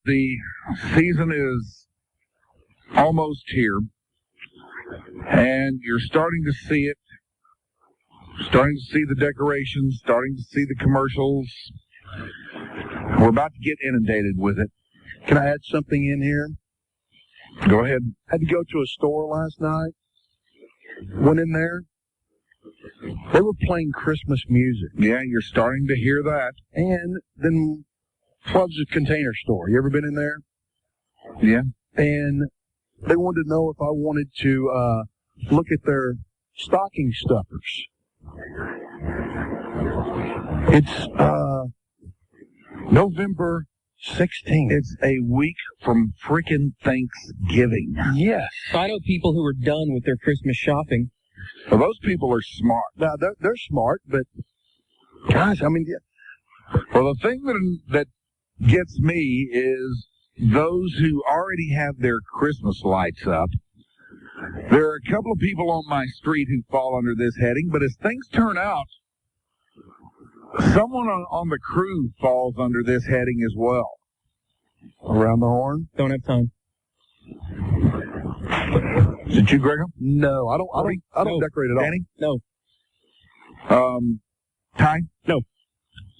the season is almost here, and you're starting to see it, starting to see the decorations, starting to see the commercials. We're about to get inundated with it. Can I add something in here? Go ahead. I had to go to a store last night. Went in there. They were playing Christmas music. Yeah, you're starting to hear that. And then, well, it's a Container Store. You ever been in there? Yeah. And they wanted to know if I wanted to look at their stocking stuffers. It's November 16th. It's a week from frickin' Thanksgiving. Yes. I know people who are done with their Christmas shopping. Well, those people are smart. Now, they're smart, but, gosh, I mean, yeah. Well, the thing that gets me is those who already have their Christmas lights up. There are a couple of people on my street who fall under this heading, but as things turn out, someone on the crew falls under this heading as well. Around the horn? Don't have time. Is it you, Gregor? No, I don't decorate at all. Danny? No. Ty? No.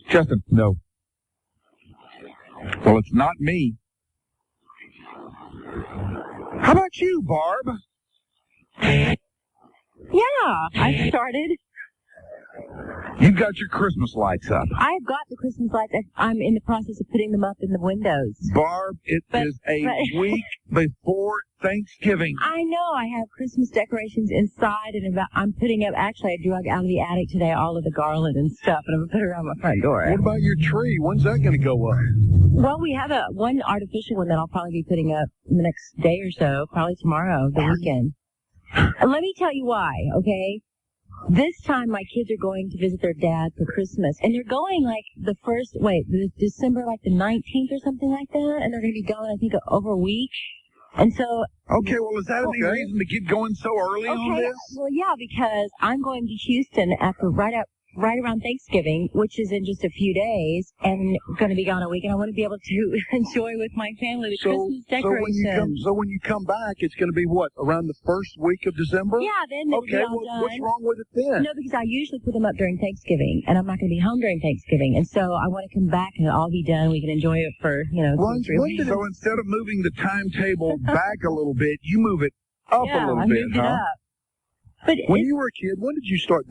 Justin? No. Well, it's not me. How about you, Barb? Yeah, I started. You've got your Christmas lights up. I've got the Christmas lights. I'm in the process of putting them up in the windows. Barb, it is a week before Thanksgiving. I know. I have Christmas decorations inside, and I'm putting up. Actually, I drug out of the attic today all of the garland and stuff, and I'm gonna put it around my front door. What about your tree? When's that going to go up? Well, we have one artificial one that I'll probably be putting up in the next day or so, probably tomorrow, the weekend. Let me tell you why, okay? This time my kids are going to visit their dad for Christmas, and they're going like December like the 19th or something like that, and they're going to be gone, I think, over a week. And so... Okay, well, is that any reason to get going so early on this? Well, yeah, because I'm going to Houston right around Thanksgiving, which is in just a few days, and going to be gone a week, and I want to be able to enjoy with my family the Christmas decorations. So when you come back, it's going to be what, around the first week of December? Yeah, then they'll be all done. What's wrong with it then? No, because I usually put them up during Thanksgiving, and I'm not going to be home during Thanksgiving, and so I want to come back and it'll all be done. We can enjoy it for, 2 or 3 weeks. So instead of moving the timetable back a little bit, you move it up a little bit, I moved it up. But when you were a kid, when did you start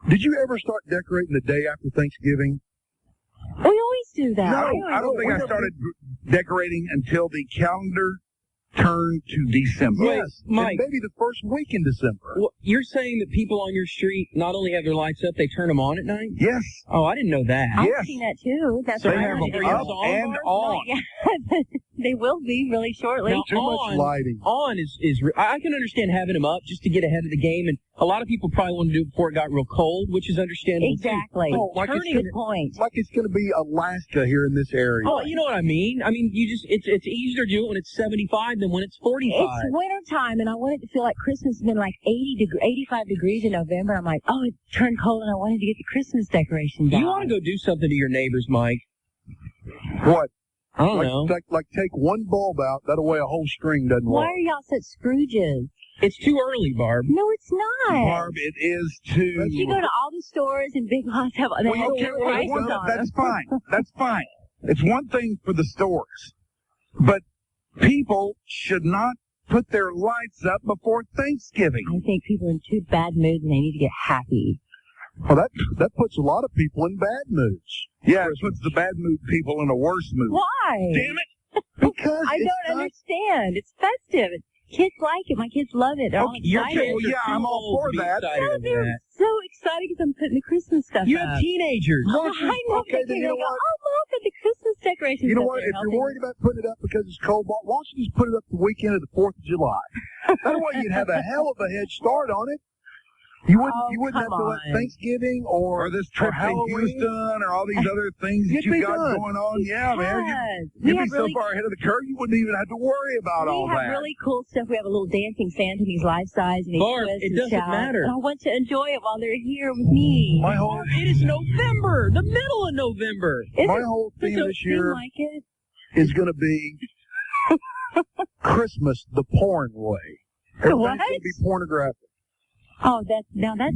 Did you ever start decorating the day after Thanksgiving? We always do that. No, I don't think I started decorating until the calendar turned to December. Yes, Mike. Maybe the first week in December. Well, you're saying that people on your street not only have their lights up, they turn them on at night? Yes. Oh, I didn't know that. I've seen that too. That's So right. they have them up and on. Yeah, they will be really shortly. Now, Too much lighting. On is I can understand having them up just to get ahead of the game, and a lot of people probably want to do it before it got real cold, which is understandable Exactly. too. Like it's Good point. Like it's going to be Alaska here in this area. Oh, you know what I mean? I mean, it's easier to do it when it's 75 than when it's 45. It's winter time, and I want it to feel like Christmas has been like 85 degrees in November. I'm like, oh, it turned cold, and I wanted to get the Christmas decorations out. You want to go do something to your neighbors, Mike? What? I don't know. Like take one bulb out, that way a whole string doesn't Why work. are y'all such Scrooges? It's too early, Barb. No, it's not. Barb, it is too... You go to all the stores and Big Lots have Well, okay, prices on that's them. fine. That's fine. It's one thing for the stores, but people should not put their lights up before Thanksgiving. I think people are in too bad moods and they need to get happy. Well, that puts a lot of people in bad moods. Yeah, it puts the bad mood people in a worse mood. Why? Damn it! Because I don't understand. It's festive. Kids like it. My kids love it. They're all excited. Well, yeah, I'm all for that. No, they're so excited because I'm putting the Christmas stuff You up. have teenagers. I know. Okay, then you know what? Oh, look at the Christmas decorations. You know up what? there. If you're worried about putting it up because it's cold, why don't you just put it up the weekend of the 4th of July? That way you'd have a hell of a head start on it. You wouldn't have to let Thanksgiving or this trip to Halloween. Houston or all these other things that You'd be you've got done. going on. Yeah, man. We You'd be have so really, far ahead of the curve, you wouldn't even have to worry about all we that. have really cool stuff. We have a little dancing Santa, and he's life size, and he Barb, twists it and doesn't shouts. matter. And I want to enjoy it while they're here with me. My whole It is November, the middle of November. my whole theme Does it this seem year like it? is going to be Christmas the porn way. Everything's going to be pornographic. Oh, that's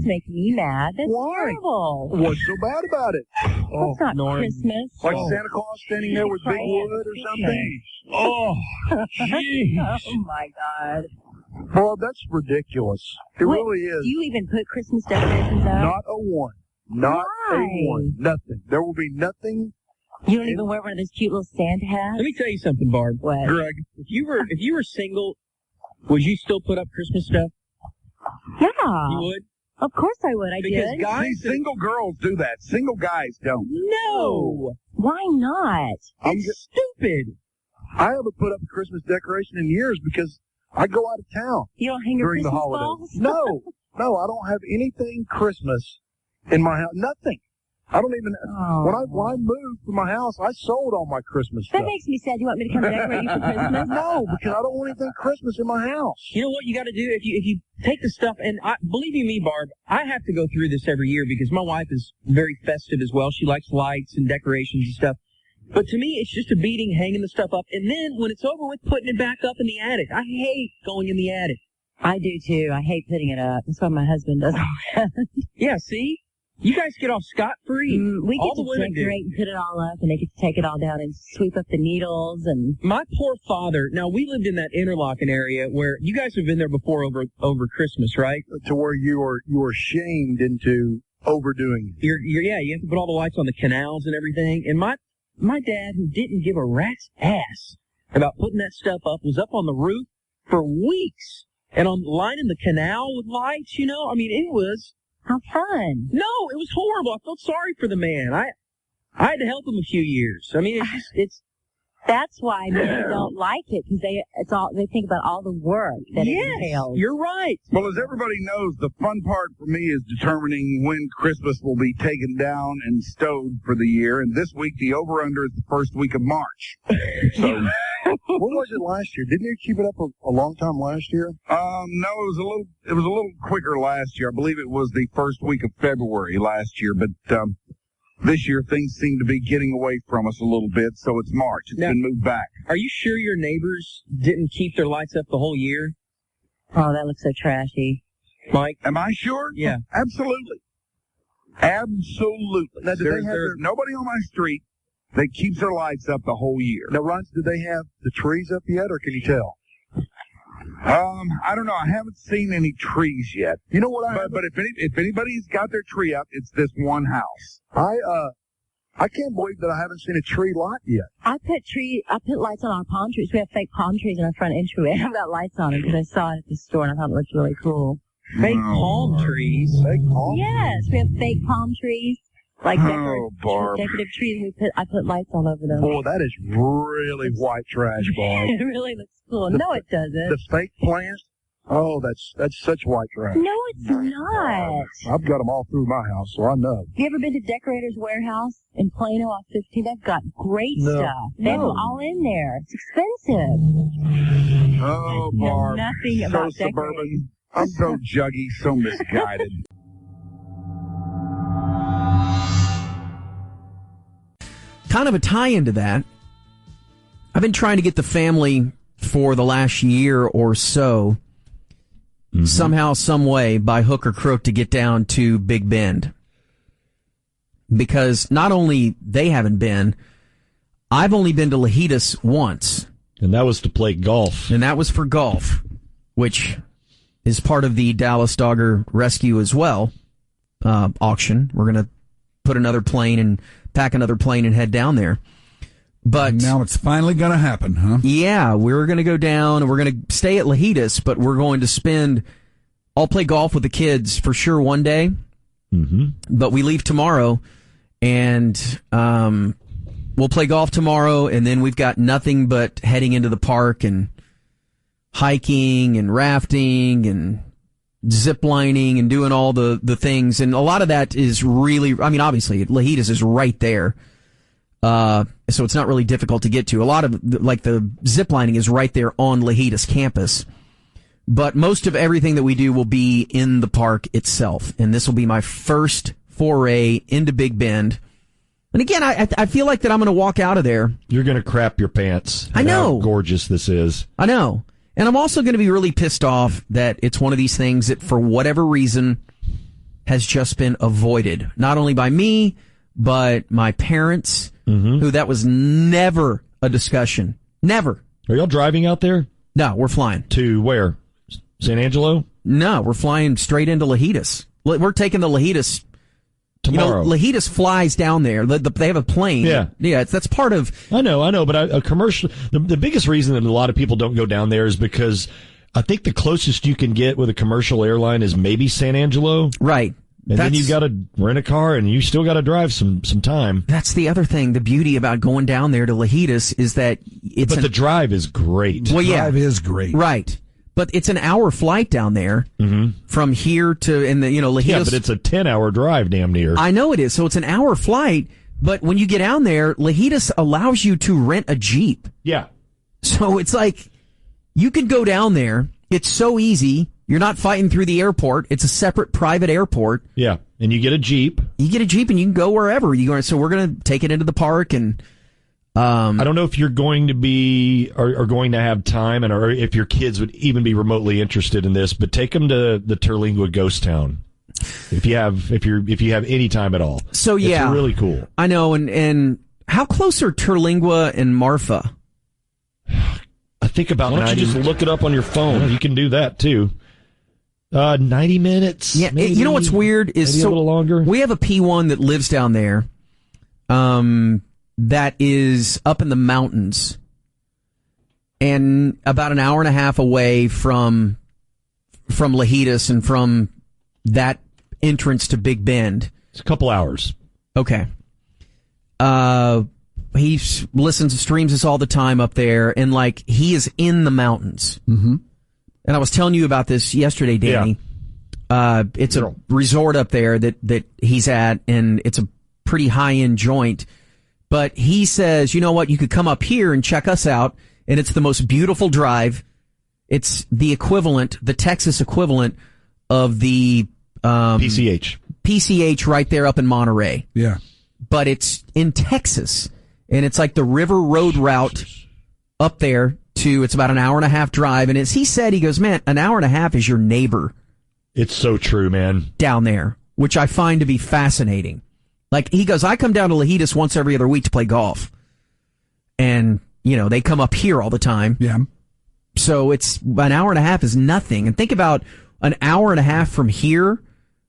making me mad. That's horrible. What's so bad about it? That's not Christmas. Like Santa Claus standing there with big wood or something? Oh, jeez. Oh, my God. Barb, that's ridiculous. It really is. Do you even put Christmas decorations up? Not a one. Not a one. Nothing. There will be nothing. You don't even wear one of those cute little Santa hats? Let me tell you something, Barb. What? Greg, if you were single, would you still put up Christmas stuff? Yeah. You would? Of course I would. I Because did. guys, single girls do that. Single guys don't. No. Why not? It's stupid. I haven't put up a Christmas decoration in years because I go out of town. You don't hang your during Christmas the holidays. balls? No, I don't have anything Christmas in my house. Nothing. I don't even. Oh. When I moved from my house, I sold all my Christmas stuff. That makes me sad. You want me to come decorate you for Christmas? No, because I don't want anything Christmas in my house. You know what you got to do if you take the stuff, and believe you me, Barb, I have to go through this every year because my wife is very festive as well. She likes lights and decorations and stuff. But to me, it's just a beating hanging the stuff up, and then when it's over with, putting it back up in the attic. I hate going in the attic. I do too. I hate putting it up. That's why my husband does all that. Yeah, see? You guys get off scot-free. We all get the to women decorate and put it all up, and they get to take it all down and sweep up the needles. And my poor father. Now we lived in that Interlochen area where you guys have been there before over Christmas, right? To where you are shamed into overdoing it. You have to put all the lights on the canals and everything. And my dad, who didn't give a rat's ass about putting that stuff up, was up on the roof for weeks and on lining the canal with lights. I mean, it was. how fun! No, it was horrible. I felt sorry for the man. I had to help him a few years. I mean, it's. That's why men don't like it, because they think about all the work that it entails. You're right. Well, as everybody knows, the fun part for me is determining when Christmas will be taken down and stowed for the year. And this week, the over-under is the first week of March. So, what was it last year? Didn't you keep it up a long time last year? No, it was a little quicker last year. I believe it was the first week of February last year, but this year things seem to be getting away from us a little bit, so it's March. It's been moved back. Are you sure your neighbors didn't keep their lights up the whole year? Oh, that looks so trashy. Mike? Am I sure? Yeah. Absolutely. Absolutely. Now, There's nobody on my street that keeps their lights up the whole year. Now, Ron, do they have the trees up yet, or can you tell? I don't know. I haven't seen any trees yet. You know what But if anybody's got their tree up, it's this one house. I can't believe that I haven't seen a tree light yet. I put lights on our palm trees. We have fake palm trees in our front entryway. I've got lights on them because I saw it at the store and I thought it looked really cool. Fake palm trees? Fake palm? Yes, we have fake palm trees. Like Barb. decorative trees, and I put lights all over them. Boy, that is really white trash, Barb. It really looks cool. No, it doesn't. The fake plants? Oh, that's such white trash. No, it's not. I've got them all through my house, so I know. Have you ever been to Decorator's Warehouse in Plano off 15? They've got great stuff. They have them all in there. It's expensive. Oh, I know Barb. nothing So about suburban. I'm so juggy, so misguided. Kind of a tie into that. I've been trying to get the family for the last year or so, somehow, some way, by hook or crook, to get down to Big Bend. Because not only they haven't been, I've only been to Lajitas once. And that was to play golf. And that was for golf, which is part of the Dallas Dogger Rescue as well, auction. We're going to put another plane and pack another plane and head down there. But now it's finally going to happen, huh? Yeah, we're going to go down and we're going to stay at Lajitas, but we're going to I'll play golf with the kids for sure one day. Mm-hmm. But we leave tomorrow and we'll play golf tomorrow, and then we've got nothing but heading into the park and hiking and rafting and zip lining and doing all the things. And a lot of that is really, obviously Lajitas is right there. So it's not really difficult to get to. A lot of the zip lining is right there on Lajitas campus. But most of everything that we do will be in the park itself. And this will be my first foray into Big Bend. And again, I feel like that I'm going to walk out of there. You're going to crap your pants. I know. How gorgeous this is. I know. And I'm also going to be really pissed off that it's one of these things that, for whatever reason, has just been avoided. Not only by me, but my parents, who that was never a discussion. Never. Are y'all driving out there? No, we're flying. To where? San Angelo? No, we're flying straight into Lajitas. We're taking the Lajitas tomorrow. Lajitas flies down there. They have a plane. Yeah. That's part of. I know, but a commercial. The biggest reason that a lot of people don't go down there is because I think the closest you can get with a commercial airline is maybe San Angelo. Right. And then you got to rent a car, and you still got to drive some time. That's the other thing. The beauty about going down there to Lajitas is that it's. But the drive is great. Well, yeah, drive is great. Right. But it's an hour flight down there from here to, Lajitas. Yeah, but it's a 10-hour drive, damn near. I know it is. So it's an hour flight. But when you get down there, Lajitas allows you to rent a Jeep. Yeah. So it's like you could go down there. It's so easy. You're not fighting through the airport. It's a separate private airport. Yeah. And you get a Jeep. You get a Jeep and you can go wherever you go. So we're going to take it into the park and. I don't know if you're going to be or going to have time, or if your kids would even be remotely interested in this. But take them to the Terlingua Ghost Town if you have any time at all. So yeah, it's really cool. I know. And how close are Terlingua and Marfa? I think about. Why don't you just look it up on your phone? You can do that too. 90 minutes. Yeah, maybe, you know what's weird is maybe a little longer. We have a P1 that lives down there. That is up in the mountains and about an hour and a half away from Lajitas and from that entrance to Big Bend. It's a couple hours. Okay. He listens and streams us all the time up there, and he is in the mountains. Mm-hmm. And I was telling you about this yesterday, Danny. Yeah. It's a resort up there that he's at, and it's a pretty high-end joint. But he says, you know what, you could come up here and check us out, and it's the most beautiful drive. It's the Texas equivalent of the PCH right there up in Monterey. Yeah. But it's in Texas, and it's like the River Road route up there it's about an hour and a half drive. And as he said, he goes, man, an hour and a half is your neighbor. It's so true, man. Down there, which I find to be fascinating. He goes, I come down to Lajitas once every other week to play golf. And, they come up here all the time. Yeah. So it's an hour and a half is nothing. And think about an hour and a half from here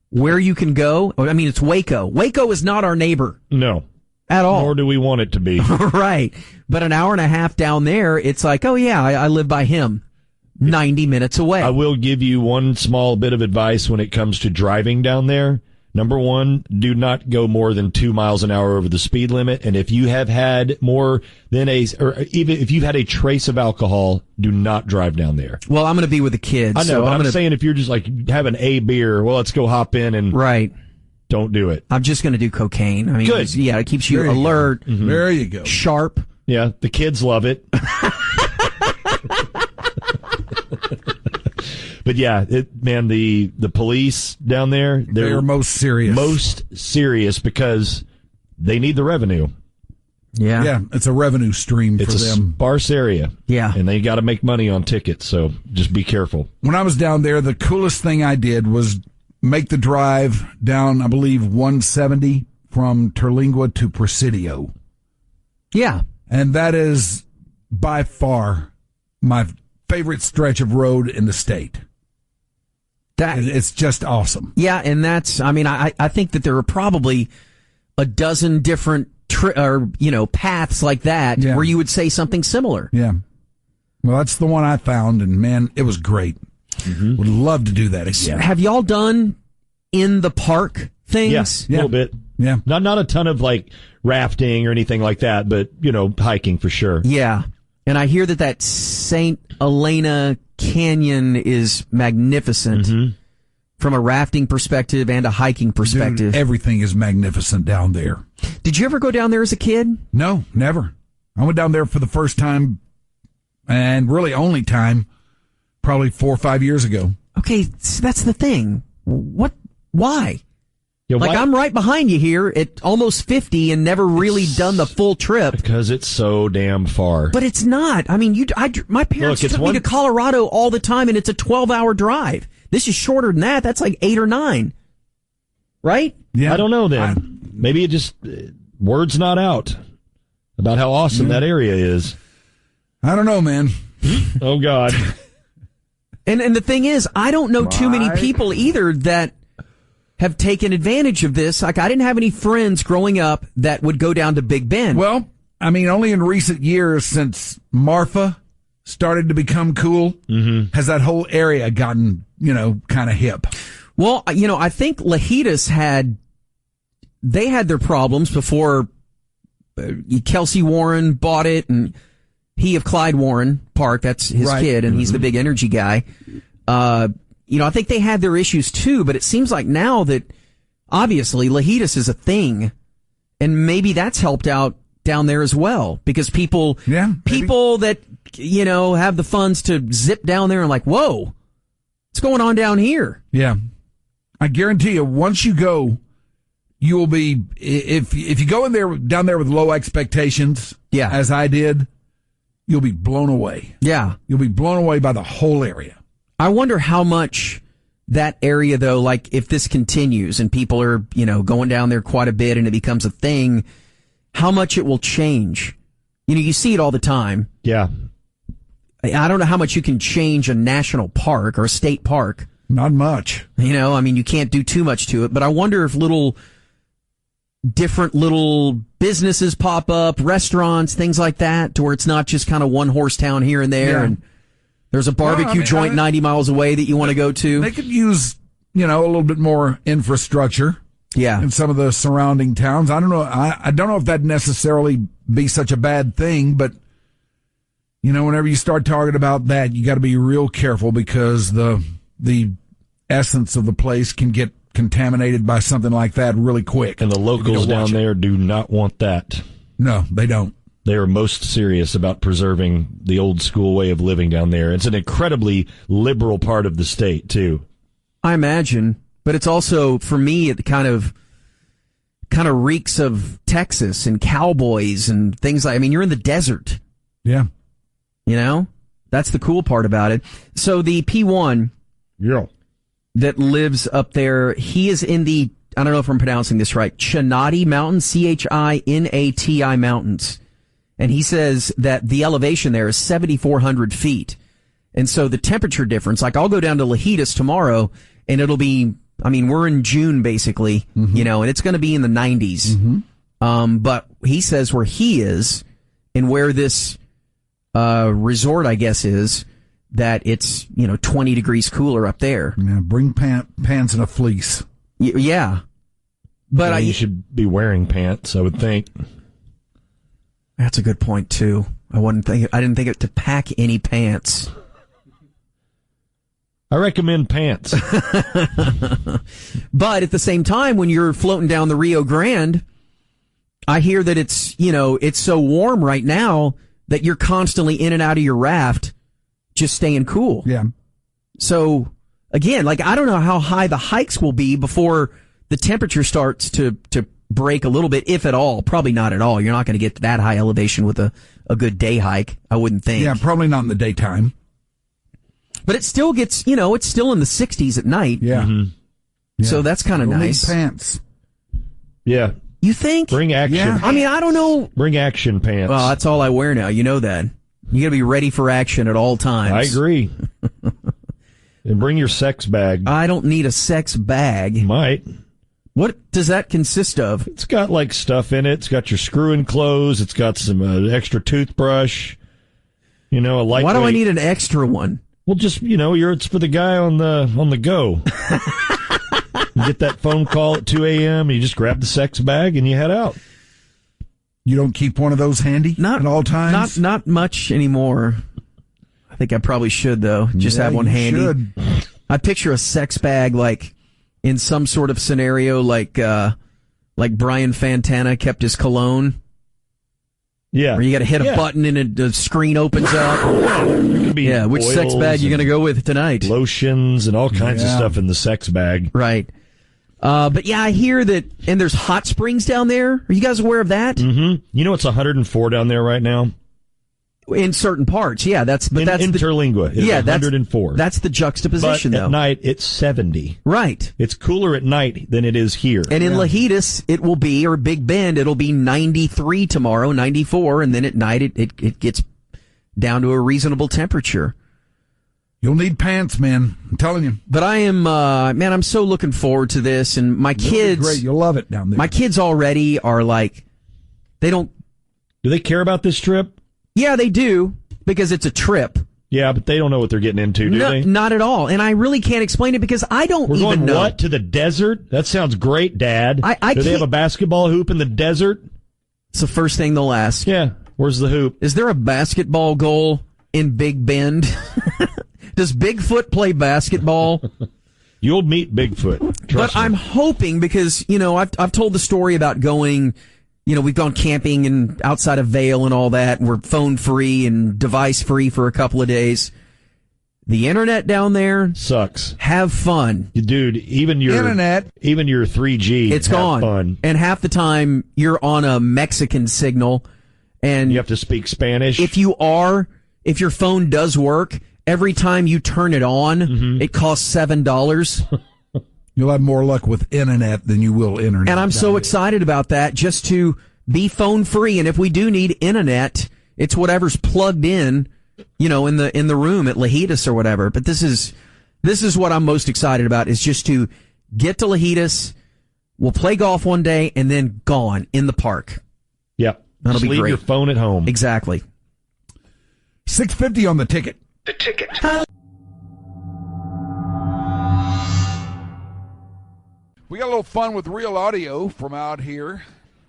where you can go. I mean, it's Waco. Waco is not our neighbor. No. At all. Nor do we want it to be. Right. But an hour and a half down there, it's like, oh yeah, I live by him. 90 minutes away. I will give you one small bit of advice when it comes to driving down there. Number one, do not go more than 2 miles an hour over the speed limit. And if you have had more than or even if you've had a trace of alcohol, do not drive down there. Well, I'm going to be with the kids. I know, so but I'm saying if you're just having a beer, well, let's go hop in and. Right. Don't do it. I'm just going to do cocaine. I mean, good. Yeah, it keeps you alert. Mm-hmm. There you go. Sharp. Yeah, the kids love it. But yeah, the police down there, they're most serious. Most serious because they need the revenue. Yeah. Yeah, it's a revenue stream for them. It's a sparse area. Yeah. And they got to make money on tickets, so just be careful. When I was down there, the coolest thing I did was make the drive down, I believe, 170 from Terlingua to Presidio. Yeah. And that is by far my favorite stretch of road in the state. It's just awesome. Yeah, and I think that there are probably a dozen different paths like that where you would say something similar. Yeah. Well, that's the one I found, and man, it was great. Mm-hmm. Would love to do that again. Have y'all done in the park things? Yes, a little bit. Yeah. Not a ton of rafting or anything like that, but hiking for sure. Yeah. And I hear that St. Helena Canyon is magnificent from a rafting perspective and a hiking perspective. Dude, everything is magnificent down there. Did you ever go down there as a kid? No, never. I went down there for the first time and really only time probably 4 or 5 years ago. Okay, so that's the thing. Why? Yeah, like, I'm right behind you here at almost 50 and never really done the full trip. Because it's so damn far. But it's not. I mean, my parents took me to Colorado all the time, and it's a 12-hour drive. This is shorter than that. That's like 8 or 9. Right? Yeah. I don't know then. Maybe it just, word's not out about how awesome that area is. I don't know, man. Oh, God. And the thing is, I don't know too many people either that have taken advantage of this. Like, I didn't have any friends growing up that would go down to Big Bend. Well, I mean, only in recent years since Marfa started to become cool, has that whole area gotten, kind of hip. Well, I think Lahitas had their problems before Kelsey Warren bought it, and he of Clyde Warren Park, that's his kid, and he's the big energy guy. I think they had their issues too, but it seems like now that obviously Lahitas is a thing, and maybe that's helped out down there as well, because people that, have the funds to zip down there and like, whoa, what's going on down here? Yeah. I guarantee you, once you go, you will be, if you go down there with low expectations, as I did, you'll be blown away. Yeah. You'll be blown away by the whole area. I wonder how much that area, though, like if this continues and people are, going down there quite a bit and it becomes a thing, how much it will change. You see it all the time. Yeah. I don't know how much you can change a national park or a state park. Not much. You can't do too much to it, but I wonder if different little businesses pop up, restaurants, things like that, to where it's not just kind of one horse town here and there, and there's a barbecue joint 90 miles away that you want to go to. They could use, a little bit more infrastructure. Yeah. In some of the surrounding towns. I don't know. I don't know if that'd necessarily be such a bad thing, but, whenever you start talking about that, you got to be real careful, because the essence of the place can get contaminated by something like that really quick. And the locals down there do not want that. No, they don't. They are most serious about preserving the old school way of living down there. It's an incredibly liberal part of the state, too. I imagine. But it's also, for me, it kind of reeks of Texas and cowboys and things like, you're in the desert. Yeah. That's the cool part about it. So the P1 that lives up there, he is in the, I don't know if I'm pronouncing this right, Chinati Mountains, Chinati Mountains. And he says that the elevation there is 7,400 feet. And so the temperature difference, like I'll go down to Lahitas tomorrow and it'll be, we're in June basically, and it's going to be in the 90s. But he says where he is and where this resort, I guess, is, that it's, 20 degrees cooler up there. Yeah, bring pants and a fleece. Yeah. But you should be wearing pants, I would think. That's a good point too. I didn't think it to pack any pants. I recommend pants. But at the same time, when you're floating down the Rio Grande, I hear that it's, it's so warm right now that you're constantly in and out of your raft, just staying cool. Yeah. So again, like, I don't know how high the hikes will be before the temperature starts to break a little bit, if at all. Probably not at all. You're not going to get to that high elevation with a good day hike, I wouldn't think. Yeah, probably not in the daytime. But it still gets, it's still in the 60s at night. Yeah. Yeah. So that's kind of nice. Need pants. Yeah. You think? Bring action. Yeah. I don't know. Bring action pants. Well, that's all I wear now. You know that. You got to be ready for action at all times. I agree. And bring your sex bag. I don't need a sex bag. You might. What does that consist of? It's got like stuff in it. It's got your screw-in clothes. It's got some extra toothbrush. A lightweight. Why do I need an extra one? Well, just it's for the guy on the go. You get that phone call at 2 a.m. You just grab the sex bag and you head out. You don't keep one of those handy at all times? Not much anymore. I think I probably should, though. Just have one handy. Should. I picture a sex bag like in some sort of scenario like Brian Fantana kept his cologne. Yeah. Where you got to hit a button and the screen opens up. It could be which sex bag you going to go with tonight? Lotions and all kinds of stuff in the sex bag. Right. But yeah, I hear that, and there's hot springs down there. Are you guys aware of that? Mm-hmm. You know it's 104 down there right now? In certain parts, yeah. That's Interlingua. It's 104. That's the juxtaposition, but though. at night, it's 70. Right. It's cooler at night than it is here. And in Lahidas, it will be, or Big Bend, it'll be 93 tomorrow, 94, and then at night it gets down to a reasonable temperature. You'll need pants, man. I'm telling you. But I am, man, I'm so looking forward to this. And my kids. Great. You'll love it down there. My kids already are like, they don't. Do they care about this trip? Yeah, they do, because it's a trip. Yeah, but they don't know what they're getting into, do they? Not at all. And I really can't explain it because I don't We're even going, know. what, to the desert? That sounds great, Dad. Do they have a basketball hoop in the desert? It's the first thing they'll ask. Yeah. Where's the hoop? Is there a basketball goal in Big Bend? Does Bigfoot play basketball? You'll meet Bigfoot. Trust me. I'm hoping because, I've told the story about going, we've gone camping and outside of Vail and all that. And we're phone free and device free for a couple of days. The internet down there sucks. Have fun. Dude, even your 3G, it's have gone. Fun. And half the time you're on a Mexican signal and you have to speak Spanish. If your phone does work, every time you turn it on, it costs $7. You'll have more luck with internet than you will internet. And I'm so excited about that, just to be phone free. And if we do need internet, it's whatever's plugged in, in the room at Lahidas or whatever. But this is what I'm most excited about, is just to get to Lahidas. We'll play golf one day and then gone in the park. Yep. That'll Just be leave great. your phone at home. Exactly. $6.50 on the ticket. The ticket. We got a little fun with real audio from out here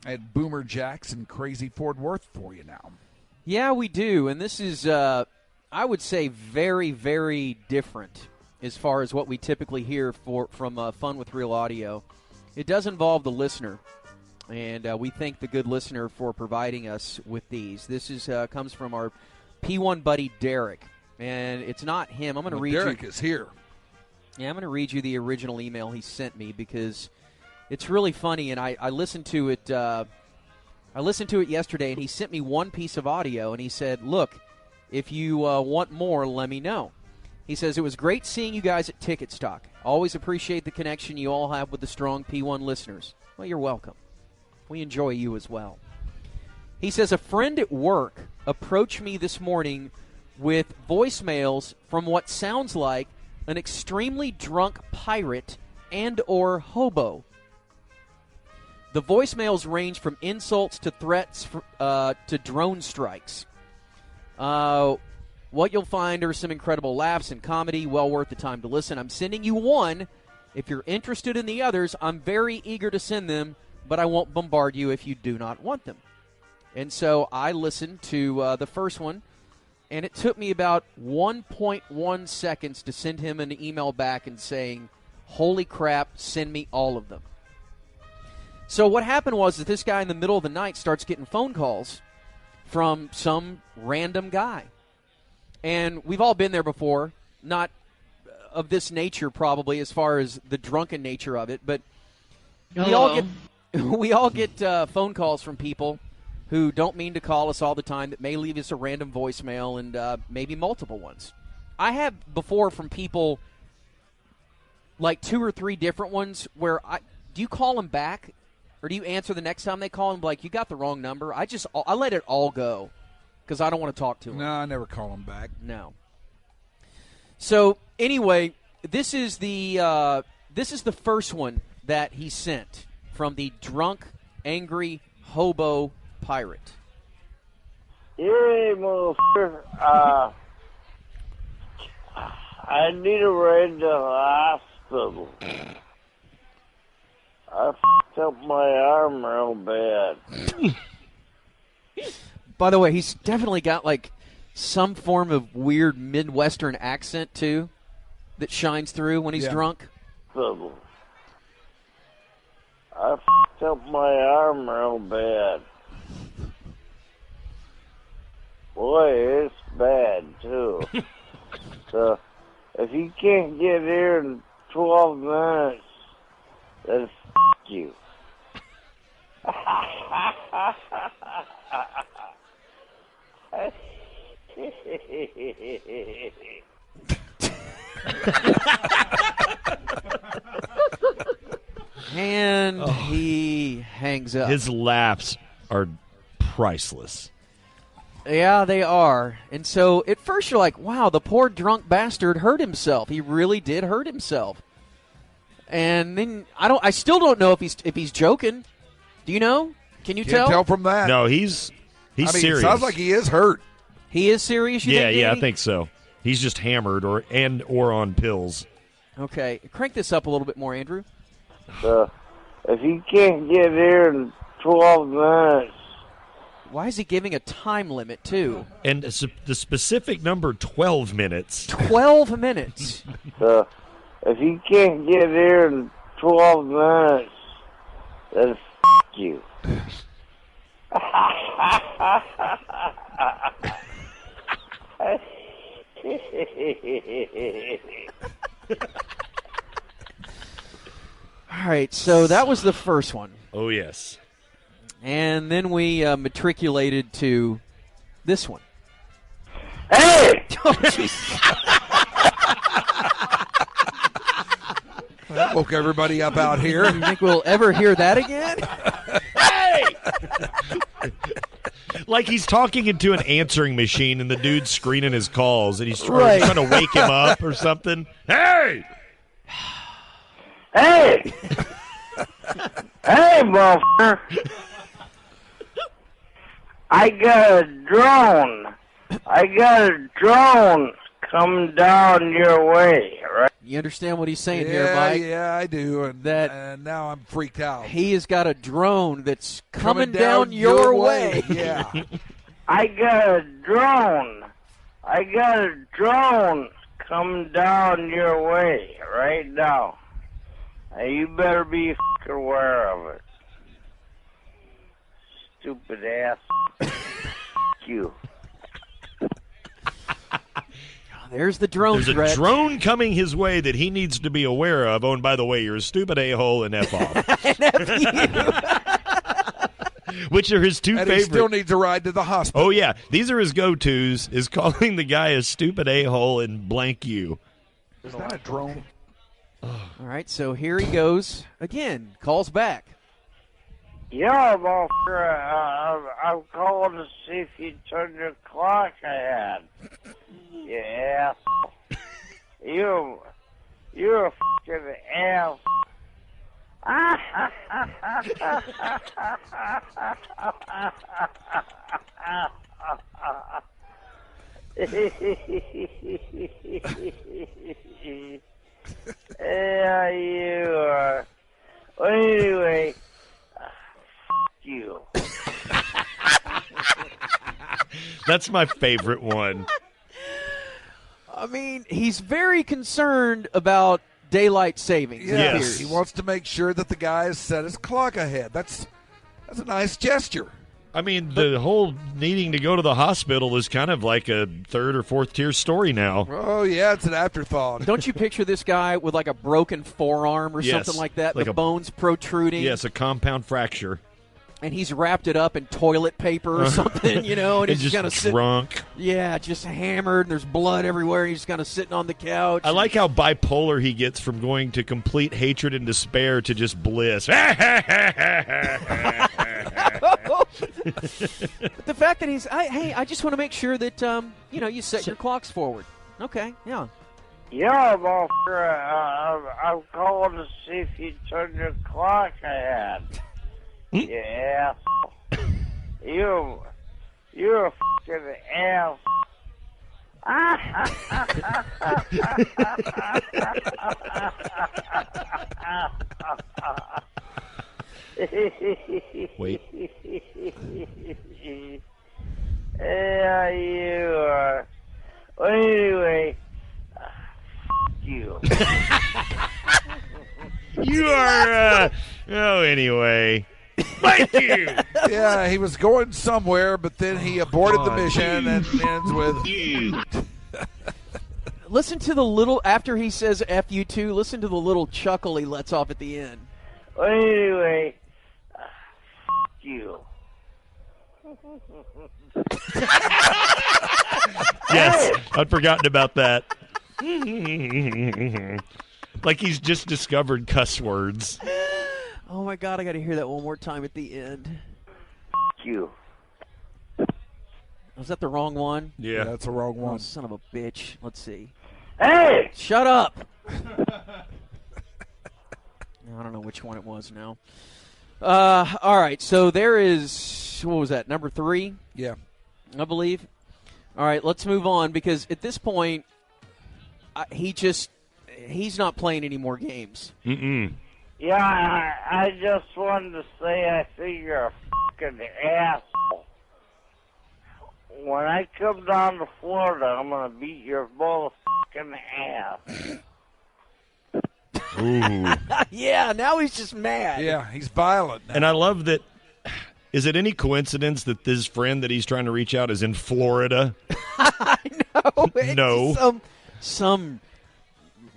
at Boomer Jacks in Crazy Fort Worth for you now. Yeah, we do. And this is, I would say, very, very different as far as what we typically hear from Fun with Real Audio. It does involve the listener. And we thank the good listener for providing us with these. This comes from our P1 buddy, Derek. And it's not him. I'm going to read Derek is here. Yeah, I'm going to read you the original email he sent me because it's really funny. And I listened to it. I listened to it yesterday, and he sent me one piece of audio, and he said, "Look, if you want more, let me know." He says, "It was great seeing you guys at Ticket Stock. Always appreciate the connection you all have with the strong P1 listeners." Well, you're welcome. We enjoy you as well. He says, "A friend at work approached me this morning with voicemails from what sounds like an extremely drunk pirate and or hobo. The voicemails range from insults to threats to drone strikes. What you'll find are some incredible laughs and comedy, well worth the time to listen. I'm sending you one. If you're interested in the others, I'm very eager to send them, but I won't bombard you if you do not want them." And so I listened to the first one, and it took me about 1.1 seconds to send him an email back and saying, "Holy crap, send me all of them." So what happened was that this guy in the middle of the night starts getting phone calls from some random guy. And we've all been there before, not of this nature probably as far as the drunken nature of it, but we all get phone calls from people who don't mean to call us all the time, that may leave us a random voicemail and maybe multiple ones. I have before from people like 2 or 3 different ones where do you call them back or do you answer the next time they call and be like, "You got the wrong number"? I let it all go because I don't want to talk to them. No, I never call them back. No. So anyway, this is the first one that he sent from the drunk, angry hobo pirate. "Hey, motherfucker, I need a ride to the hospital. I f***ed up my arm real bad." By the way, he's definitely got like some form of weird Midwestern accent too that shines through when he's drunk. I f***ed up my arm real bad. Boy, it's bad too. So if you can't get here in 12 minutes, then you. And he hangs up. His laughs are priceless. Yeah, they are. And so at first you're like, wow, the poor drunk bastard hurt himself. He really did hurt himself. And then I still don't know if he's joking. Do you know? Can you Can't tell from that. No, he's serious. It sounds like he is hurt. He is serious, you think, Yeah, Danny? I think so. He's just hammered or on pills. Okay. Crank this up a little bit more, Andrew. If you can't get here in 12 minutes. Why is he giving a time limit, too? And the specific number, 12 minutes. 12 minutes. If you can't get here in 12 minutes, then you. All right, so that was the first one. Oh, yes. And then we matriculated to this one. Hey! Oh, jeez. That woke everybody up out here. You think we'll ever hear that again? Hey! Like he's talking into an answering machine and the dude's screening his calls and he's trying to wake him up or something. Hey! Hey! Hey, motherfucker! I got a drone coming down your way, right? You understand what he's saying here, Mike? Yeah, I do. And now I'm freaked out. He has got a drone that's coming down your way. Yeah. I got a drone coming down your way right now. And you better be aware of it. Stupid ass. You. There's the drone There's threat. a drone coming his way that he needs to be aware of. Oh, and by the way, you're a stupid a-hole and F off. Which are his two and favorite. He still needs a ride to the hospital. Oh, yeah. These are his go-tos, is calling the guy a stupid a-hole and blank you. Is that a drone? All right, so here he goes. Again, calls back. Yeah, motherfucker, I'm calling to see if you turned your clock ahead. Yeah. You're a fucking ass. Yeah, you are. Well, anyway, you. That's my favorite one. I mean, he's very concerned about daylight savings. Yes. He wants to make sure that the guy has set his clock ahead. That's a nice gesture. I mean, the whole needing to go to the hospital is kind of like a third or fourth tier story now. Oh, yeah, it's an afterthought. Don't you picture this guy with like a broken forearm or something like that? Like the bones protruding. Yes, a compound fracture. And he's wrapped it up in toilet paper or something, you know, and he's just kind of drunk. Yeah, just hammered, and there's blood everywhere, and he's kind of sitting on the couch. I like how bipolar he gets from going to complete hatred and despair to just bliss. But the fact that he's, I just want to make sure that, you set your clocks forward. Okay, yeah. Yeah, motherfucker, I'm calling to see if you turned your clock ahead. Yeah. You're a fucking ass. Wait. Yeah, you are. Well, anyway, you. You are, anyway. Thank you. Yeah, he was going somewhere, but then he aborted the mission and ends with... Listen to the little, after he says F you two, listen to the little chuckle he lets off at the end. But anyway, you. Yes, I'd forgotten about that. Like he's just discovered cuss words. Oh my God, I got to hear that one more time at the end. You. Was that the wrong one? Yeah, that's the wrong one. Oh, son of a bitch. Let's see. Hey! Shut up. I don't know which one it was now. All right, so there is, what was that, number 3? Yeah. I believe. All right, let's move on because at this point, he's not playing any more games. Mm-mm. Yeah, I just wanted to say I think you're a fucking asshole. When I come down to Florida, I'm going to beat your motherfucking ass. Ooh. Yeah, now he's just mad. Yeah, he's violent now. And I love that. Is it any coincidence that this friend that he's trying to reach out is in Florida? I know. No. Some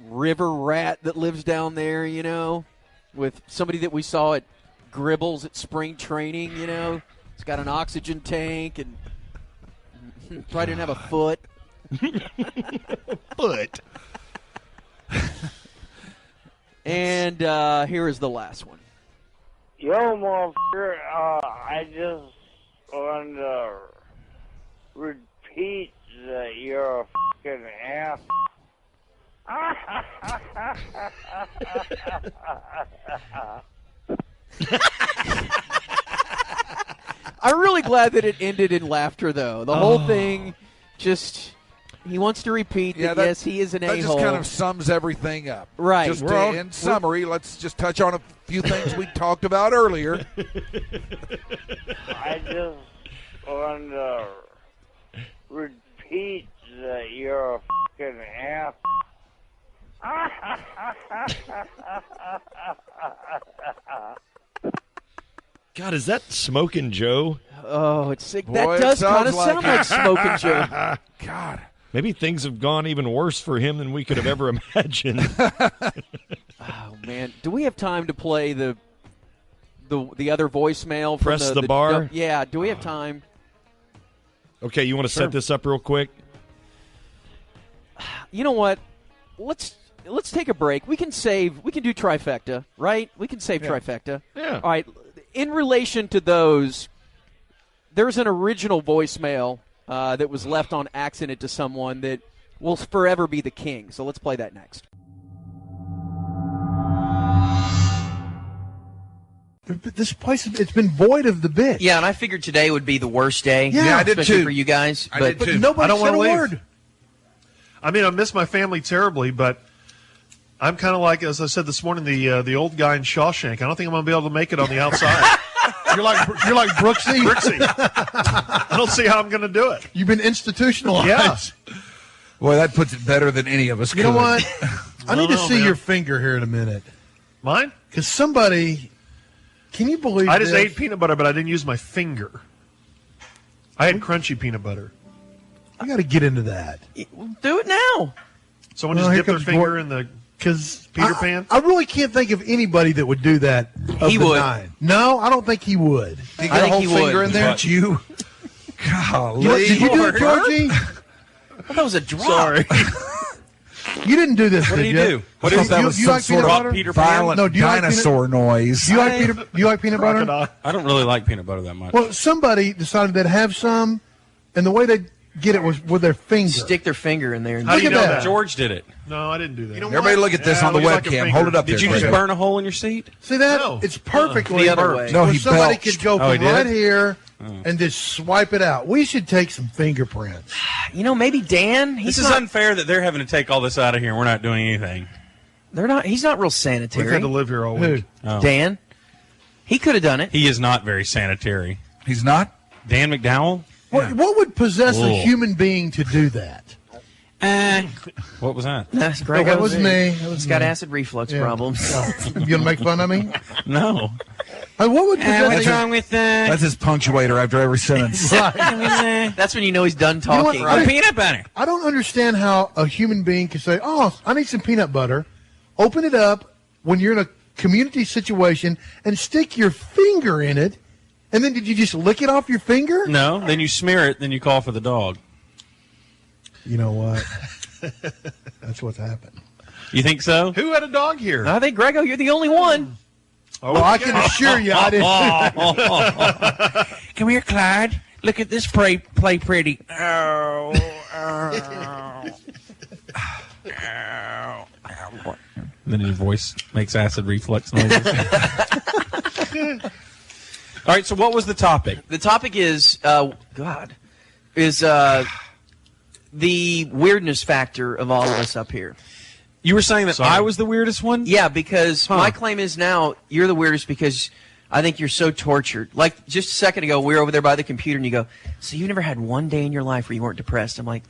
river rat that lives down there, you know, with somebody that we saw at Gribbles at spring training, you know. He's got an oxygen tank and probably didn't have a foot. Foot. And here is the last one. Yo, motherfucker, I just want to repeat that you're a fucking ass. I'm really glad that it ended in laughter, though. The whole thing just... He wants to repeat that, yes, he is an a-hole. That just kind of sums everything up. Right. Just in summary, let's just touch on a few things we talked about earlier. I just want to repeat that you're a fucking ass. God, is that Smokin' Joe? Oh, it's sick. Boy, That does kind of sound like Smokin' Joe. God. Maybe things have gone even worse for him than we could have ever imagined. Oh, man. Do we have time to play the other voicemail? From Press the bar? Yeah, do we have time? Okay, you want to set this up real quick? You know what? Let's take a break. We can do trifecta, right? We can save trifecta. Yeah. All right. In relation to those, there's an original voicemail that was left on accident to someone that will forever be the king. So let's play that next. This place, it's been void of the bitch. Yeah, and I figured today would be the worst day. Yeah, I did especially too. for you guys. I But did too. Nobody I don't said wanna a leave. word. I mean, I miss my family terribly, but I'm kind of like, as I said this morning, the old guy in Shawshank. I don't think I'm going to be able to make it on the outside. You're like Brooksy. Brixie. I don't see how I'm going to do it. You've been institutionalized. Yeah. Boy, that puts it better than any of us You could. know what? I need to know, see man. your finger here in a minute. Mine? Because somebody, can you believe I just this? ate peanut butter, but I didn't use my finger. I had crunchy peanut butter. I got to get into that. do it now. Someone Well, just here dipped their comes finger Gordon. in the Because Peter Pan? I really can't think of anybody that would do that. Of He the would. 9. No, I don't think he would. You I got a think whole he finger would. in there? But- You? Golly. Did you do it, Georgie? That was a drop. Sorry. You didn't do this. What did he you? do? I thought that was you some like sort peanut of butter? Peter Pan? violent No, do you like dinosaur noise. Do you like peanut butter? Crocodile. I don't really like peanut butter that much. Well, somebody decided they'd have some, and the way they get it was with their finger. Stick their finger in there. And How do you Look at know that. that? George did it. No, I didn't do that. Everybody look at this Yeah, on the looks like a webcam. finger. Hold it up Did there. you just Greg. burn a hole in your seat? See that? No. It's perfectly The other burnt. way. No, Where he somebody belched. could go Oh, he from did? right here and just swipe it out. We should take some fingerprints. You know, maybe Dan. This is unfair that they're having to take all this out of here and we're not doing anything. They're not. He's not real We've sanitary. had to live here all Who? week. Oh. Dan. He could have done it. He is not very sanitary. He's not? Dan McDowell? What would possess a Whoa. human being to do that? What was that? That's Greg. That was me. He's got acid reflux Yeah. problems. You gonna make fun of me? No. What would possess what's a wrong with That's his punctuator after every sentence. That's when you know he's done talking. what? Right. Peanut butter. I don't understand how a human being can say, "Oh, I need some peanut butter." Open it up when you're in a community situation and stick your finger in it, and then did you just lick it off your finger? No, then you smear it, then you call for the dog. You know what? That's what's happened. You think so? Who had a dog here? I think, Grego, you're the only one. Well, I can assure you I didn't. Come here, Clyde. Look at this play pretty. Then his voice makes acid reflux noises. All right, so what was the topic? The topic is, the weirdness factor of all of us up here. You were saying that I was the weirdest one? Yeah, because my claim is now you're the weirdest because I think you're so tortured. Like just a second ago, we were over there by the computer, and you go, "So you never had one day in your life where you weren't depressed?" I'm like,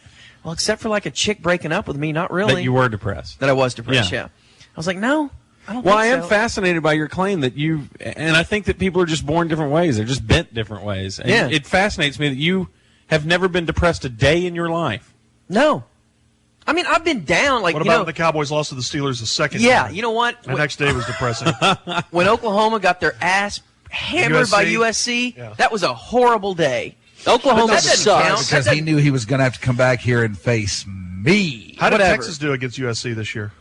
"Well, except for like a chick breaking up with me, not really." That you were depressed. That I was depressed. Yeah. I was like, "No, I don't." Well, think I am so. fascinated by your claim that and I think that people are just born different ways. They're just bent different ways. And Yeah. it fascinates me that you have never been depressed a day in your life. No. I mean, I've been down. Like, What about when the Cowboys lost to the Steelers the second Yeah, time? you know what? The next day was depressing. When Oklahoma got their ass hammered by USC, that was a horrible day. Oklahoma sucks. Because he knew he was going to have to come back here and face me. How did Texas do against USC this year?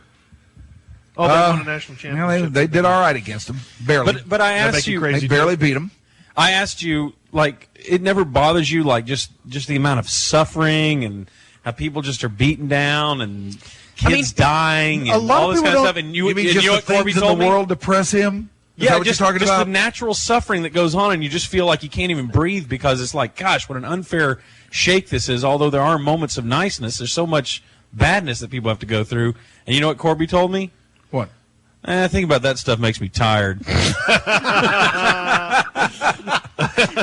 Oh, they won a national championship. Well, they did all right against them. Barely. But I asked you, they barely beat them. I asked you, like, it never bothers you, like, just the amount of suffering and how people just are beaten down and kids dying and all this kind of stuff. And you mean just what the Corby things in told the me? world depress him? Is that Yeah, what just, you're talking just about? the natural suffering that goes on, and you just feel like you can't even breathe because it's like, gosh, what an unfair shake this is. Although there are moments of niceness, there's so much badness that people have to go through. And you know what Corby told me? What? Thinking about that stuff makes me tired.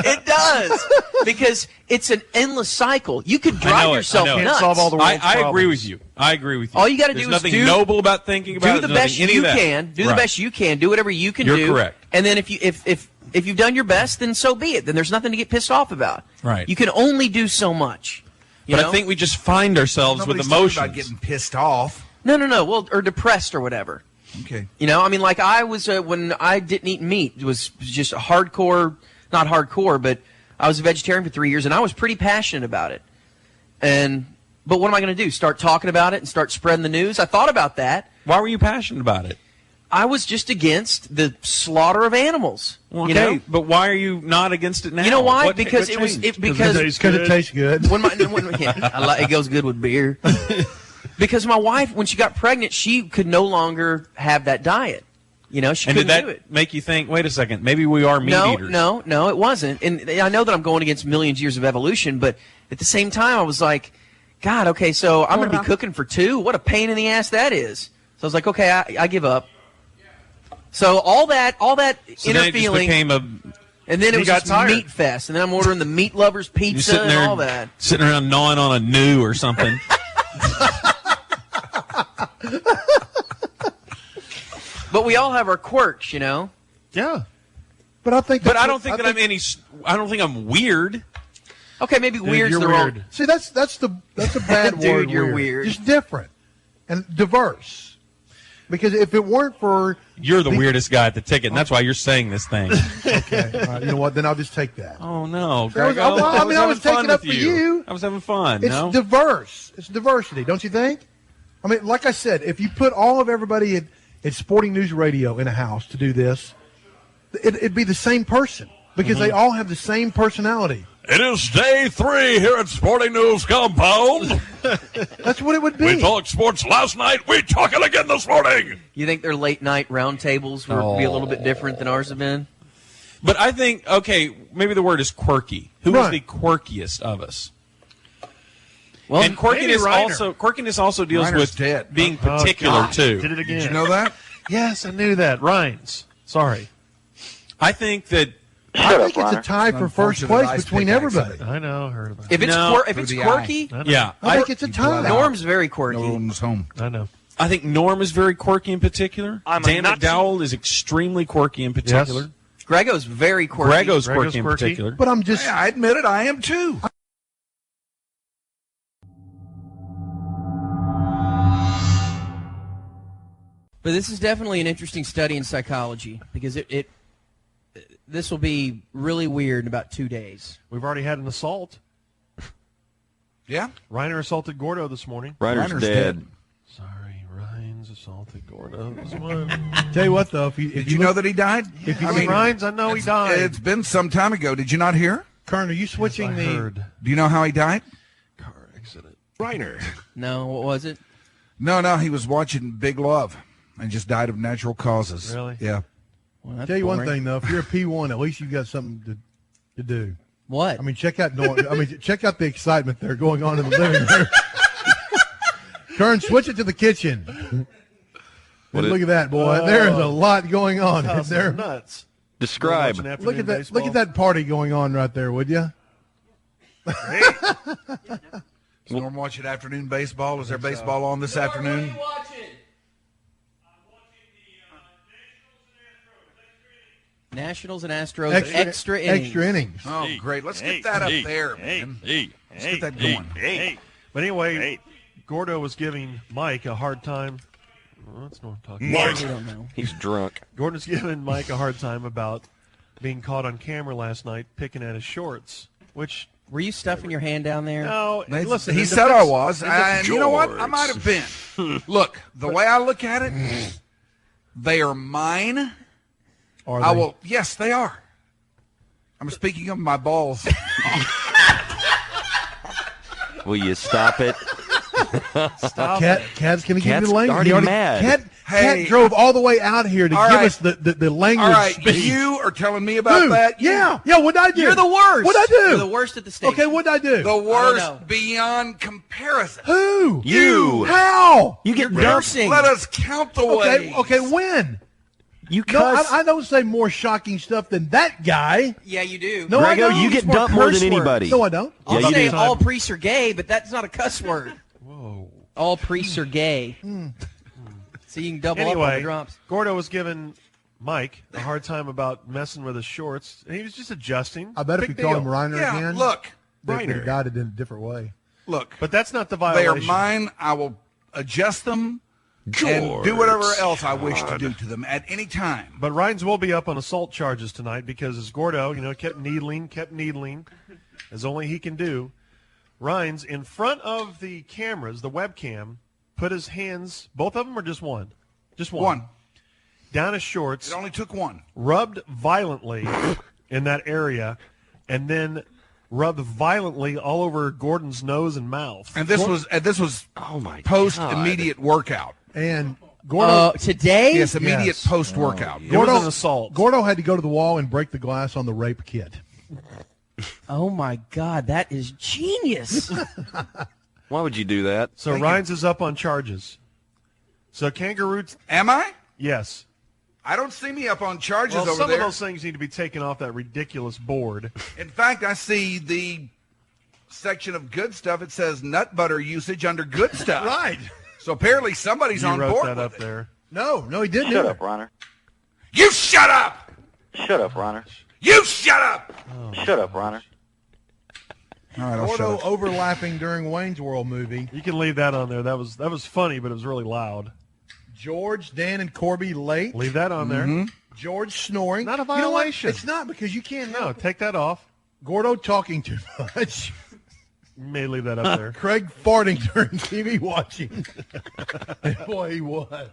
It does, because it's an endless cycle. You could drive yourself nuts. I agree with you. I agree with you. All you got to do There's is nothing noble about thinking about do it. the best you can. Do the Right. best you can. Do whatever you can You're do. correct. And then if you've done your best, then so be it. Then there's nothing to get pissed off about. Right. You can only do so much. You But know? I think we just find ourselves Nobody's with talking emotions. about getting pissed off. No. Well, or depressed or whatever. Okay. You know, I mean, like I was when I didn't eat meat. It was just a hardcore, not hardcore, but I was a vegetarian for 3 years, and I was pretty passionate about it. But what am I going to do? Start talking about it and start spreading the news? I thought about that. Why were you passionate about it? I was just against the slaughter of animals. Okay, you know? but why are you not against it now? You know why? What Because changed? it Because it tastes good. it goes good with beer. Because my wife, when she got pregnant, she could no longer have that diet. You know, she And couldn't did do that it. make you think, wait a second, maybe we are meat eaters? No, it wasn't. And I know that I'm going against millions of years of evolution, but at the same time, I was like, God, okay, so I'm going to be cooking for two? What a pain in the ass that is. So I was like, okay, I give up. So all that So inner then it just feeling, became a... and then it You was got just tired. meat fest, and then I'm ordering the meat lovers You're pizza sitting and there, all that. sitting around gnawing on a new or something. But we all have our quirks, you know. Yeah. But I think. But I don't think that I'm any... I don't think I'm weird. Okay, maybe weird's you're the weird. wrong. See, that's a bad Dude, word. you're weird. Just different and diverse. Because if it weren't for You're the weirdest guy at the ticket, and that's why you're saying this thing. okay, all right, you know what? Then I'll just take that. Oh, no. So I was- Greg, I mean, I was having fun taking up with for you. I was having fun, It's no? diverse. It's diversity, don't you think? I mean, like I said, if you put all of everybody at Sporting News Radio in a house to do this, it'd be the same person because they all have the same personality. It is day 3 here at Sporting News Compound. That's what it would be. We talked sports last night. We talk it again this morning. You think their late night roundtables would be a little bit different than ours have been? But I think, okay, maybe the word is quirky. Who is Right. the quirkiest of us? Well, And quirkiness Reiner. also deals Reiner's with dead. being particular, God. too. Did it again. Did you know that? Yes, I knew that. Rhines. Sorry. I think that I think it's a tie for first Unfortunate place ice between pick everybody. accident. I know. I heard about it. if it's No, if it's through the quirky, I know. yeah, I think it's a tie. Norm's very quirky. No one was home. I know. I think Norm is very quirky in particular. I'm a Dan Nazi. McDowell is extremely quirky in particular. Grego's very quirky. Grego's Grego's quirky in quirky. particular. But I'm just. Yeah, I admit it. I am too. But this is definitely an interesting study in psychology because this will be really weird in about 2 days. We've already had an assault. Yeah? Reiner assaulted Gordo this morning. Reiner's dead. Sorry, Ryan's assaulted Gordo this morning. Tell you what, though, if Did you know that he died? Ryan's, I know he died. It's been some time ago. Did you not hear? Kern, are you switching Yes, I heard. Do you know how he died? Car accident. Reiner. No, what was it? No, he was watching Big Love and just died of natural causes. Really? Yeah. Well, that's Tell you one boring. thing, though. If you're a P1, at least you got something to do. What? I mean, check out the excitement there going on in the living room. Kern, switch it to the kitchen. Look at that, boy. There is a lot going on in there. Nuts. Describe. Look at that! Look at that party going on right there, would you? Is Norm watching afternoon baseball? Is there baseball on this afternoon? Nationals and Astros extra innings. Extra innings. Oh, great. Let's get that up there, man. Let's get that going. But anyway, Gordo was giving Mike a hard time. Well, that's Norm talking. We don't know. He's drunk. Gordon's giving Mike a hard time about being caught on camera last night picking at his shorts, which... Were you stuffing your hand down there? No, listen. He said I was, and you know what? I might have been. Look, the way I look at it, they are mine. I will. Yes, they are. I'm speaking of my balls. Will you stop it? Stop. Cat's going to give you the language. Already mad. Cat drove all the way out here to give us the language. All right, speech. you are telling me about that? Yeah, what'd I do? You're the worst. What'd I do? You're the worst at the station. Okay, what'd I do? The worst beyond comparison. Who? You. How? You get You're dumped. nursing. Let us count the ways. Okay, when? You No, cuss. I don't say more shocking stuff than that guy. Yeah, you do. No, I Grego, don't. you get It's more dumped more curse than words. anybody. No, I don't. I'll Yeah, you say do. all priests are gay, but that's not a cuss word. Whoa. All priests are gay. So you can double up on the Anyway, drops. Gordo was giving Mike a hard time about messing with his shorts, and he was just adjusting. I bet if Big you call him deal. Reiner Yeah, again, look. they would have got it in a different way. Look. But that's not the They violation. are mine. I will adjust them and do whatever else I wish to do to them at any time. But Ryan's will be up on assault charges tonight because as Gordo, kept needling, as only he can do. Ryan's in front of the cameras, the webcam, put his hands, both of them or just one? Just one. Down his shorts. It only took one. Rubbed violently in that area, and then rubbed violently all over Gordon's nose and mouth. And this was Oh my post God. immediate workout. And Gordo, Today? Yes, immediate Yes. post workout. It was an assault. Gordo had to go to the wall and break the glass on the rape kit. Oh, my God. That is genius. Why would you do that? So Ryan's is up on charges. So Kangaroo, Am I? yes. I don't see me up on charges Well, over some there. of those things need to be taken off that ridiculous board. In fact, I see the section of good stuff. It says nut butter usage under good stuff. Right. So apparently somebody's You on wrote board that with up it. there. No, he didn't. Shut either. up, Ronner. You shut up! Shut up, Ronner. You shut up! Shut up, Ronner. All right, I'll shut Gordo up. overlapping during Wayne's World movie. You can leave that on there. That was funny, but it was really loud. George, Dan, and Corby late. Leave that on there. George snoring. Not a You know what? violation. It's not because you can't No, help. take that off. Gordo talking too much. You may leave that up there. Craig farting during TV watching. Boy, he was.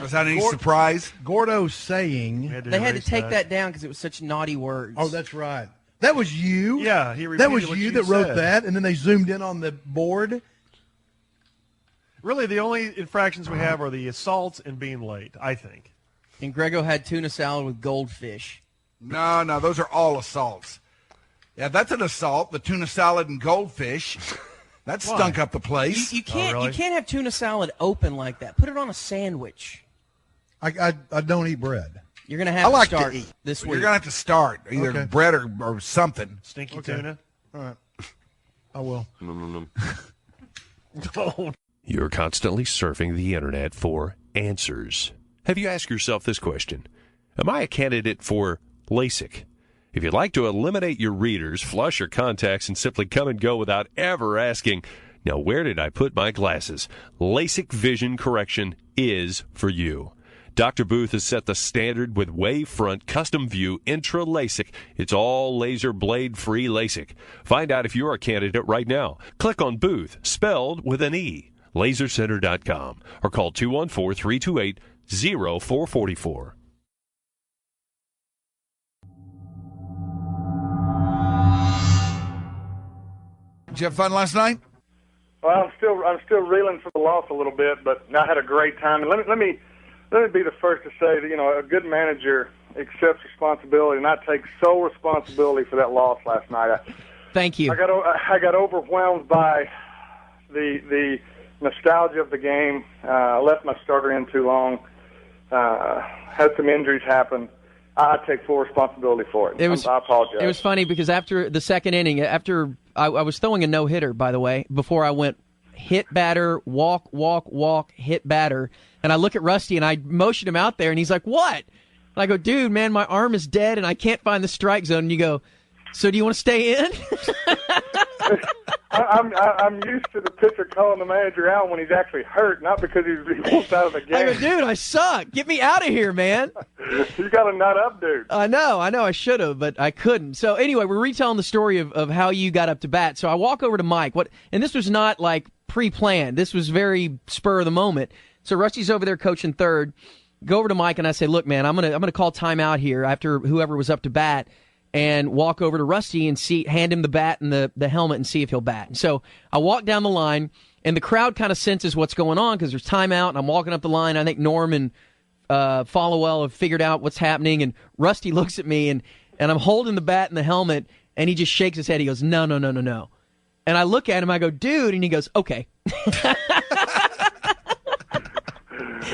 Was that any surprise? Gordo saying. They had to take that down because it was such naughty words. Oh, that's right. That was you? Yeah, he That was repeated what you you that wrote said. that, and then they zoomed in on the board. Really, the only infractions we have are the assaults and being late, I think. And Grego had tuna salad with goldfish. No, those are all assaults. Yeah, that's an assault. The tuna salad and goldfish. That stunk up the place. You can't really? you can't have tuna salad open like that. Put it on a sandwich. I don't eat bread. You're gonna I have like to start to eat. this You're week. going to have to start. Either Okay. bread or something. Stinky Okay. tuna. All right. I will. You're constantly surfing the internet for answers. Have you asked yourself this question? Am I a candidate for LASIK? If you'd like to eliminate your readers, flush your contacts, and simply come and go without ever asking, Now, where did I put my glasses? LASIK vision correction is for you. Dr. Booth has set the standard with Wavefront Custom View Intra LASIK. It's all laser blade-free LASIK. Find out if you're a candidate right now. Click on Booth, spelled with an E, lasercenter.com, or call 214-328-0444. Did you have fun last night? Well, I'm still reeling from the loss a little bit, but I had a great time. And let me be the first to say that a good manager accepts responsibility, and I take sole responsibility for that loss last night. Thank you. I got overwhelmed by the nostalgia of the game. I left my starter in too long. Had some injuries happen. I take full responsibility for it. I apologize. It was funny because after the second inning, after I was throwing a no-hitter, by the way, before I went hit batter, walk, hit batter, and I look at Rusty and I motion him out there, and he's like, "What?" And I go, "Dude, man, my arm is dead and I can't find the strike zone." And you go, "So do you want to stay in?" I'm used to the pitcher calling the manager out when he's actually hurt, not because he wants out of the game. I go, "Dude, I suck. Get me out of here, man." You got to nut up, dude. I know. I should have, but I couldn't. So anyway, we're retelling the story of how you got up to bat. So I walk over to Mike. And this was not like pre-planned. This was very spur of the moment. So Rusty's over there coaching third. Go over to Mike and I say, "Look, man, I'm gonna call timeout here after whoever was up to bat." And walk over to Rusty and hand him the bat and the helmet and see if he'll bat. And so I walk down the line, and the crowd kind of senses what's going on because there's timeout, and I'm walking up the line. I think Norm and Followell have figured out what's happening, and Rusty looks at me, and I'm holding the bat and the helmet, and he just shakes his head. He goes, no. And I look at him, I go, "Dude," and he goes, "Okay."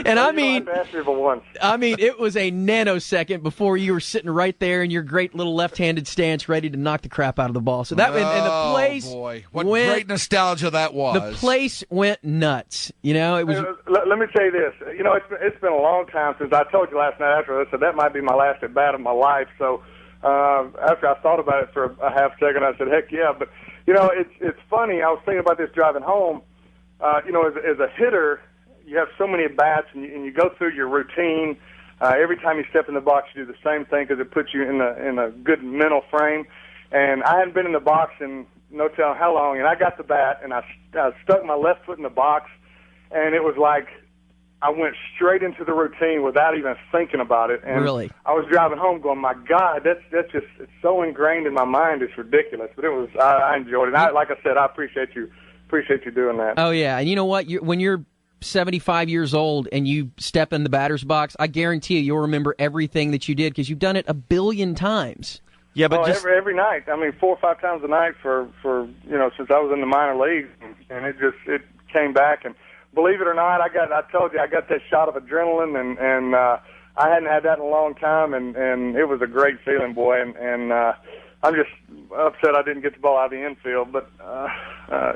And I mean, it was a nanosecond before you were sitting right there in your great little left-handed stance, ready to knock the crap out of the ball. So that and the place, boy, what great nostalgia that was. The place went nuts. It was. Let me tell you this. It's been a long time since I told you last night after I said that might be my last at bat of my life. So after I thought about it for a half second, I said, "Heck yeah!" But it's funny. I was thinking about this driving home. As a hitter, you have so many at-bats, and you go through your routine. Every time you step in the box, you do the same thing because it puts you in a good mental frame. And I hadn't been in the box in no telling how long, and I got the bat, and I stuck my left foot in the box, and it was like I went straight into the routine without even thinking about it. And really? I was driving home going, "My God, that's just it's so ingrained in my mind, it's ridiculous." But I enjoyed it. And like I said, I appreciate you doing that. Oh, yeah. And you know what? When you're 75 years old and you step in the batter's box, I guarantee you'll remember everything that you did because you've done it a billion times. Yeah, but every night. I mean, 4 or 5 times a night for since I was in the minor leagues, and it came back. And believe it or not, I told you I got that shot of adrenaline, and I hadn't had that in a long time, and it was a great feeling, boy. And I'm just upset I didn't get the ball out of the infield, but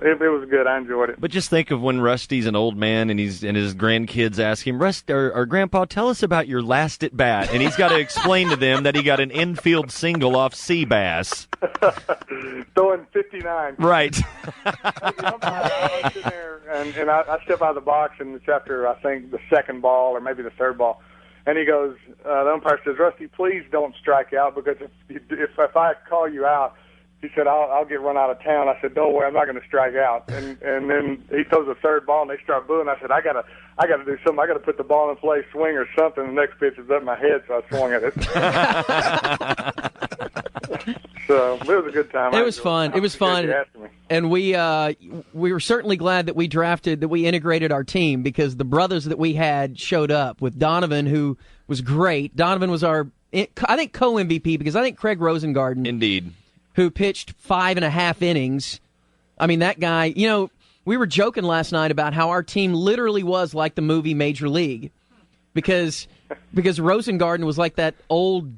it was good. I enjoyed it. But just think of when Rusty's an old man and his grandkids ask him, or Grandpa, tell us about your last at bat, and he's got to explain to them that he got an infield single off Seabass. Throwing 59. Right. I was sitting there, and I step out of the box, and it's after, I think, the second ball or maybe the third ball. And he goes, the umpire says, "Rusty, please don't strike out because if I call you out," he said, I'll get run out of town. I said, "Don't worry, I'm not going to strike out." And then he throws the third ball, and they start booing. I said, I got to do something. I got to put the ball in play, swing or something. The next pitch is up my head, so I swung at it. So it was a good time. It was fun. It was fun. And we were certainly glad that we integrated our team because the brothers that we had showed up with Donovan, who was great. Donovan was our, I think, co-MVP because I think Craig Rosengarten, indeed, who pitched 5.5 innings. I mean, that guy, we were joking last night about how our team literally was like the movie Major League because Rosengarten was like that old,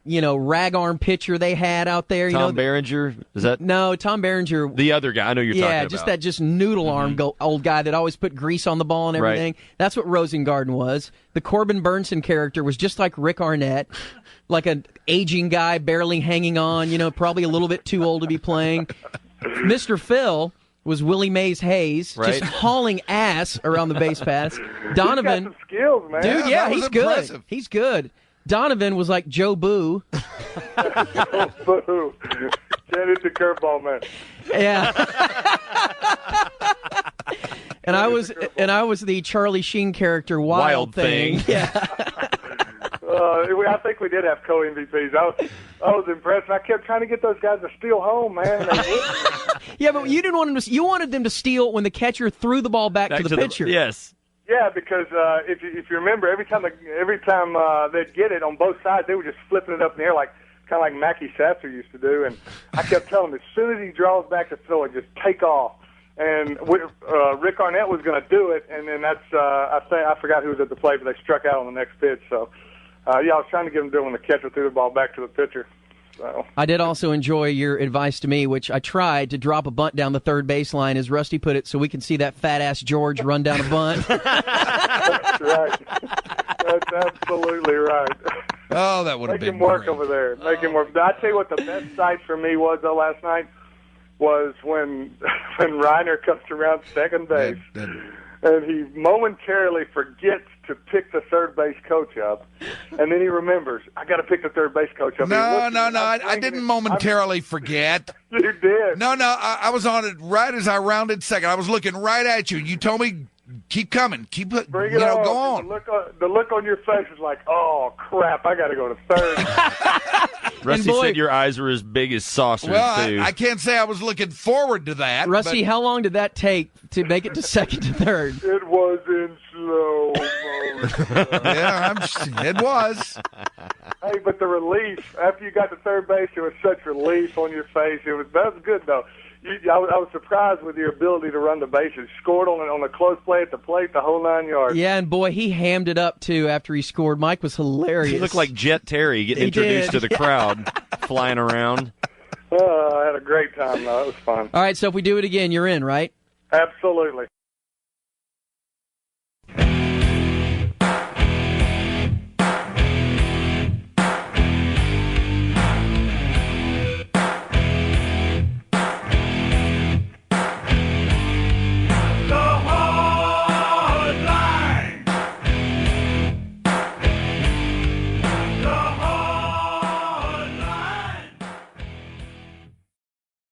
rag arm pitcher they had out there. Tom Berenger? Is that? No, Tom Berenger. The other guy I know you're talking about. Yeah, just noodle arm old guy that always put grease on the ball and everything. Right. That's what Rosengarten was. The Corbin Burnson character was just like Rick Arnett, like an aging guy barely hanging on, probably a little bit too old to be playing. Mr. Phil was Willie Mays Hayes, Right. just hauling ass around the base paths. Donovan, He's got some skills, man. dude, yeah, that was he's good. impressive. He's good. Donovan was like Joe Boo. Boo. Can't hit the curveball, man. Yeah. And I was the Charlie Sheen character, Wild Thing. Yeah. I think we did have co-MVPs. I was impressed. I kept trying to get those guys to steal home, man. And they wouldn't. Yeah, but you didn't want them to. You wanted them to steal when the catcher threw the ball back to the pitcher. Yes. Yeah, because if you remember, every time they'd get it on both sides, they were just flipping it up in the air kind of like Mackie Sasser used to do. And I kept telling him, as soon as he draws back to throw it, just take off. And Rick Arnett was going to do it, and then I forgot who was at the plate, but they struck out on the next pitch. So, I was trying to get him to do it when the catcher threw the ball back to the pitcher. So. I did also enjoy your advice to me, which I tried to drop a bunt down the third baseline, as Rusty put it, so we can see that fat-ass George run down a bunt. That's right. That's absolutely right. Oh, that would have been Make him work great. over there. Make him work. I tell you what, the best sight for me was, though, last night was when Reiner comes around second base, and he momentarily forgets to pick the third base coach up, and then he remembers, I got to pick the third base coach up. No, I didn't momentarily forget. You did. No, I was on it right as I rounded second. I was looking right at you. You told me, keep coming, Bring it on. go on. The look on your face is like, oh, crap, I got to go to third. Rusty said your eyes were as big as saucers, Well, too. I can't say I was looking forward to that. Rusty, but how long did that take to make it to second to third? It was in slow motion. Yeah, it was. Hey, but the relief, after you got to third base, there was such relief on your face. That was good, though. I was surprised with your ability to run the bases. Scored on a close play at the plate, the whole 9 yards. Yeah, and boy, he hammed it up, too, after he scored. Mike was hilarious. He looked like Jet Terry getting introduced to the crowd, flying around. I had a great time, though. It was fun. All right, so if we do it again, you're in, right? Absolutely.